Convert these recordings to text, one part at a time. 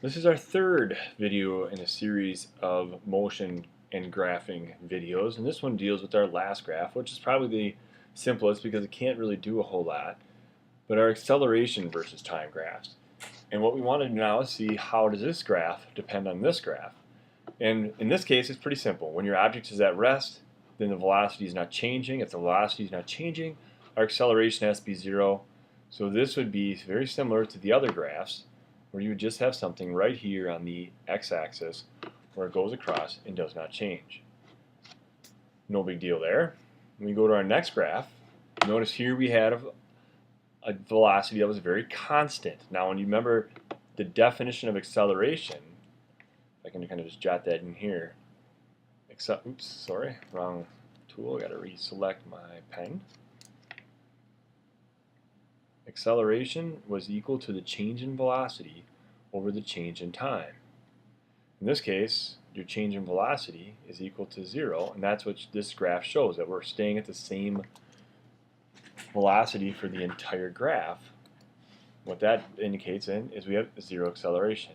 This is our third video in a series of motion and graphing videos, and this one deals with our last graph, which is probably the simplest because it can't really do a whole lot, but our acceleration versus time graphs. And what we want to do now is see how does this graph depend on this graph. And in this case, it's pretty simple. When your object is at rest, then the velocity is not changing. If the velocity is not changing, our acceleration has to be 0. So this would be very similar to the other graphs, where you would just have something right here on the x-axis where it goes across and does not change. No big deal there. When we go to our next graph, notice here we had a velocity that was very constant. Now when you remember the definition of acceleration, I can kind of just jot that in here. Oops, sorry, wrong tool. I got to reselect my pen. Acceleration was equal to the change in velocity over the change in time. In this case, your change in velocity is equal to 0, and that's what this graph shows, that we're staying at the same velocity for the entire graph. What that indicates then is we have 0 acceleration.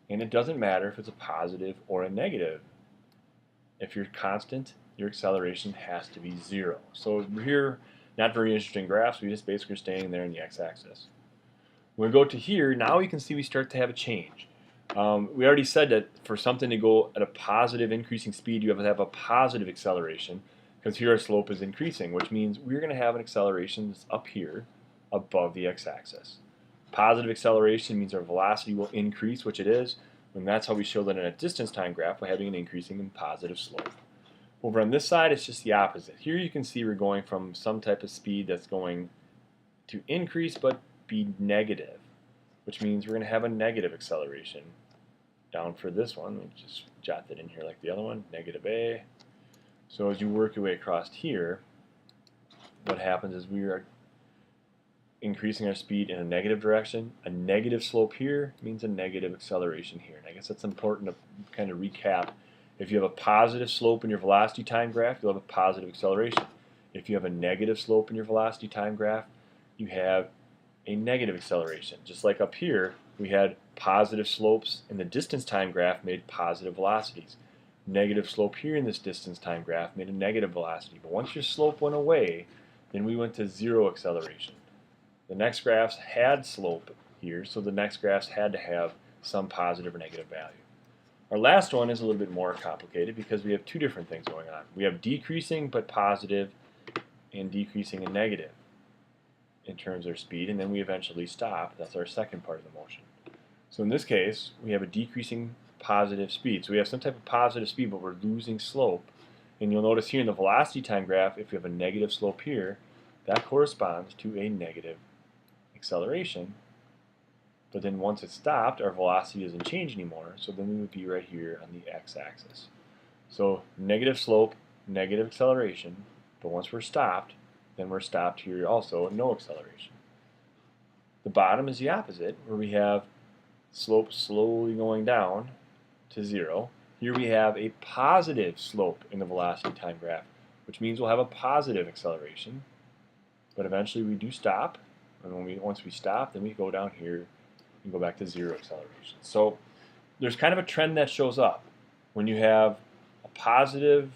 And it doesn't matter if it's a positive or a negative. If you're constant, your acceleration has to be 0. So here, not very interesting graphs, we just basically are staying there in the x-axis. When we go to here, now you can see we start to have a change. We already said that for something to go at a positive increasing speed, you have to have a positive acceleration, because here our slope is increasing, which means we're going to have an acceleration that's up here above the x-axis. Positive acceleration means our velocity will increase, which it is, and that's how we show that in a distance time graph by having an increasing and positive slope. Over on this side, it's just the opposite. Here you can see we're going from some type of speed that's going to increase but be negative, which means we're going to have a negative acceleration down for this one. Let me just jot that in here like the other one, negative a. So as you work your way across here, what happens is we are increasing our speed in a negative direction. A negative slope here means a negative acceleration here. And I guess that's important to kind of recap. If you have a positive slope in your velocity time graph, you'll have a positive acceleration. If you have a negative slope in your velocity time graph, you have a negative acceleration. Just like up here, we had positive slopes in the distance time graph made positive velocities. Negative slope here in this distance time graph made a negative velocity. But once your slope went away, then we went to 0 acceleration. The next graphs had slope here, so the next graphs had to have some positive or negative value. Our last one is a little bit more complicated because we have two different things going on. We have decreasing but positive and decreasing and negative in terms of speed, and then we eventually stop. That's our second part of the motion. So in this case, we have a decreasing positive speed. So we have some type of positive speed, but we're losing slope. And you'll notice here in the velocity time graph, if we have a negative slope here, that corresponds to a negative acceleration. But then once it's stopped, our velocity doesn't change anymore, so then we would be right here on the x-axis. So negative slope, negative acceleration, but once we're stopped, then we're stopped here also at no acceleration. The bottom is the opposite, where we have slope slowly going down to 0. Here we have a positive slope in the velocity time graph, which means we'll have a positive acceleration, but eventually we do stop, and once we stop, then we go down here and go back to 0 acceleration. So there's kind of a trend that shows up. When you have a positive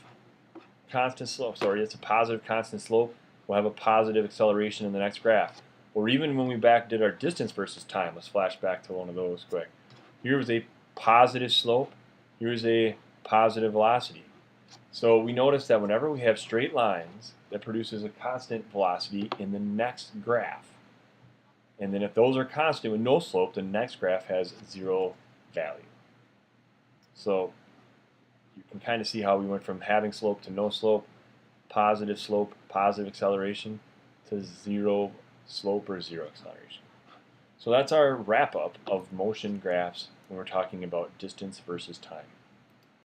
constant slope, it's a positive constant slope, we'll have a positive acceleration in the next graph. Or even when we did our distance versus time, let's flash back to one of those quick. Here was a positive slope, here's a positive velocity. So we notice that whenever we have straight lines, that produces a constant velocity in the next graph. And then if those are constant with no slope, the next graph has 0 value. So you can kind of see how we went from having slope to no slope, positive slope, positive acceleration, to 0 slope or 0 acceleration. So that's our wrap-up of motion graphs when we're talking about distance versus time.